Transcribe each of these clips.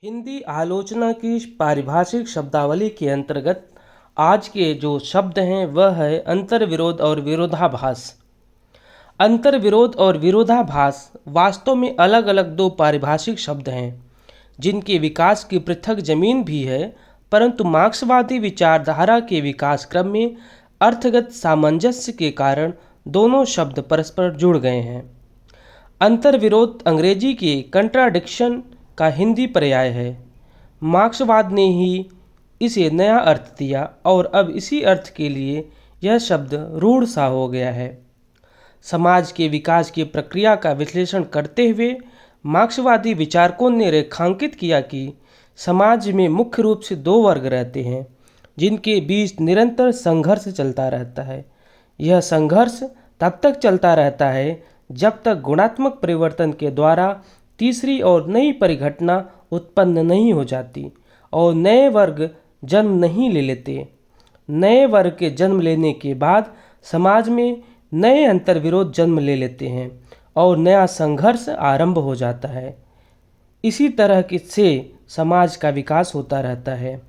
हिंदी आलोचना की पारिभाषिक शब्दावली के अंतर्गत आज के जो शब्द हैं वह है अंतर्विरोध और विरोधाभास। अंतर्विरोध और विरोधाभास वास्तव में अलग अलग दो पारिभाषिक शब्द हैं जिनके विकास की पृथक जमीन भी है, परंतु मार्क्सवादी विचारधारा के विकास क्रम में अर्थगत सामंजस्य के कारण दोनों शब्द परस्पर जुड़ गए हैं। अंतर्विरोध अंग्रेजी के कंट्राडिक्शन का हिंदी पर्याय है। मार्क्सवाद ने ही इसे नया अर्थ दिया और अब इसी अर्थ के लिए यह शब्द रूढ़ सा हो गया है। समाज के विकास की प्रक्रिया का विश्लेषण करते हुए मार्क्सवादी विचारकों ने रेखांकित किया कि समाज में मुख्य रूप से दो वर्ग रहते हैं जिनके बीच निरंतर संघर्ष चलता रहता है। यह संघर्ष तब तक चलता रहता है जब तक गुणात्मक परिवर्तन के द्वारा तीसरी और नई परिघटना उत्पन्न नहीं हो जाती और नए वर्ग जन्म नहीं ले लेते। नए वर्ग के जन्म लेने के बाद समाज में नए अंतर्विरोध जन्म ले लेते हैं और नया संघर्ष आरंभ हो जाता है। इसी तरह से समाज का विकास होता रहता है।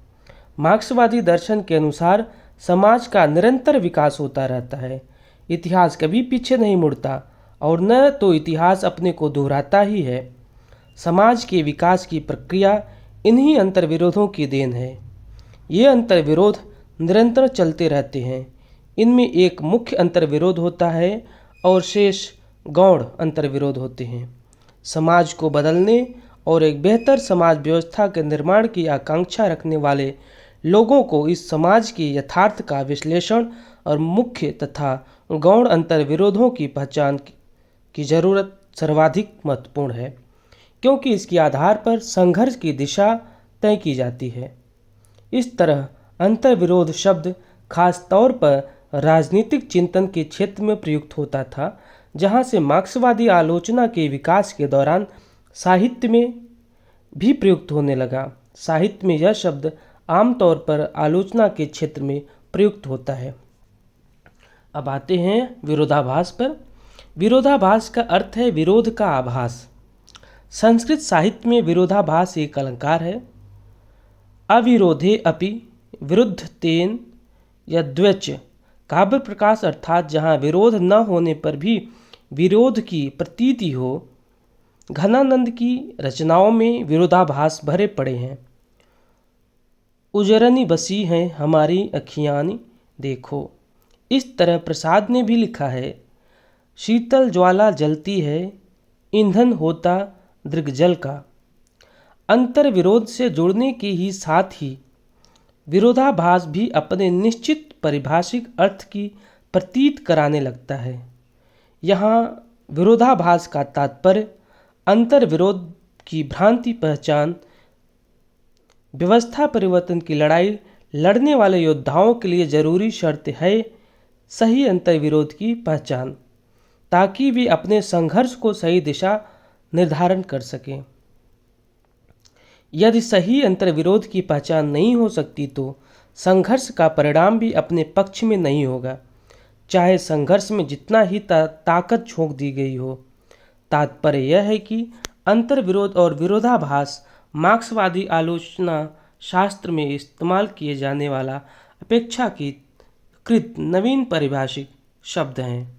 मार्क्सवादी दर्शन के अनुसार समाज का निरंतर विकास होता रहता है। इतिहास कभी पीछे नहीं मुड़ता और न तो इतिहास अपने को दोहराता ही है। समाज के विकास की प्रक्रिया इन्हीं अंतर्विरोधों की देन है। ये अंतर्विरोध निरंतर चलते रहते हैं। इनमें एक मुख्य अंतर्विरोध होता है और शेष गौण अंतर्विरोध होते हैं। समाज को बदलने और एक बेहतर समाज व्यवस्था के निर्माण की आकांक्षा रखने वाले लोगों को इस समाज के यथार्थ का विश्लेषण और मुख्य तथा गौण अंतर्विरोधों की पहचान की जरूरत सर्वाधिक महत्वपूर्ण है, क्योंकि इसके आधार पर संघर्ष की दिशा तय की जाती है। इस तरह अंतर्विरोध शब्द खास तौर पर राजनीतिक चिंतन के क्षेत्र में प्रयुक्त होता था, जहां से मार्क्सवादी आलोचना के विकास के दौरान साहित्य में भी प्रयुक्त होने लगा। साहित्य में यह शब्द आमतौर पर आलोचना के क्षेत्र में प्रयुक्त होता है। अब आते हैं विरोधाभास पर। विरोधाभास का अर्थ है विरोध का आभास। संस्कृत साहित्य में विरोधाभास एक अलंकार है। अविरोधे अपि विरुद्ध तेन यद्वच काव्य प्रकाश, अर्थात जहाँ विरोध न होने पर भी विरोध की प्रतीति हो। घनानंद की रचनाओं में विरोधाभास भरे पड़े हैं। उजरनी बसी हैं हमारी अखियानी देखो। इस तरह प्रसाद ने भी लिखा है, शीतल ज्वाला जलती है, ईंधन होता दृग्जल का। अंतर्विरोध से जुड़ने के ही साथ ही विरोधाभास भी अपने निश्चित परिभाषिक अर्थ की प्रतीत कराने लगता है। यहाँ विरोधाभास का तात्पर्य अंतर्विरोध की भ्रांति पहचान, व्यवस्था परिवर्तन की लड़ाई लड़ने वाले योद्धाओं के लिए जरूरी शर्त है सही अंतर्विरोध की पहचान, ताकि वे अपने संघर्ष को सही दिशा निर्धारण कर सकें। यदि सही अंतर्विरोध की पहचान नहीं हो सकती तो संघर्ष का परिणाम भी अपने पक्ष में नहीं होगा, चाहे संघर्ष में जितना ही ताकत झोंक दी गई हो। तात्पर्य यह है कि अंतर्विरोध और विरोधाभास मार्क्सवादी आलोचना शास्त्र में इस्तेमाल किए जाने वाला अपेक्षाकृत नवीन पारिभाषिक शब्द हैं।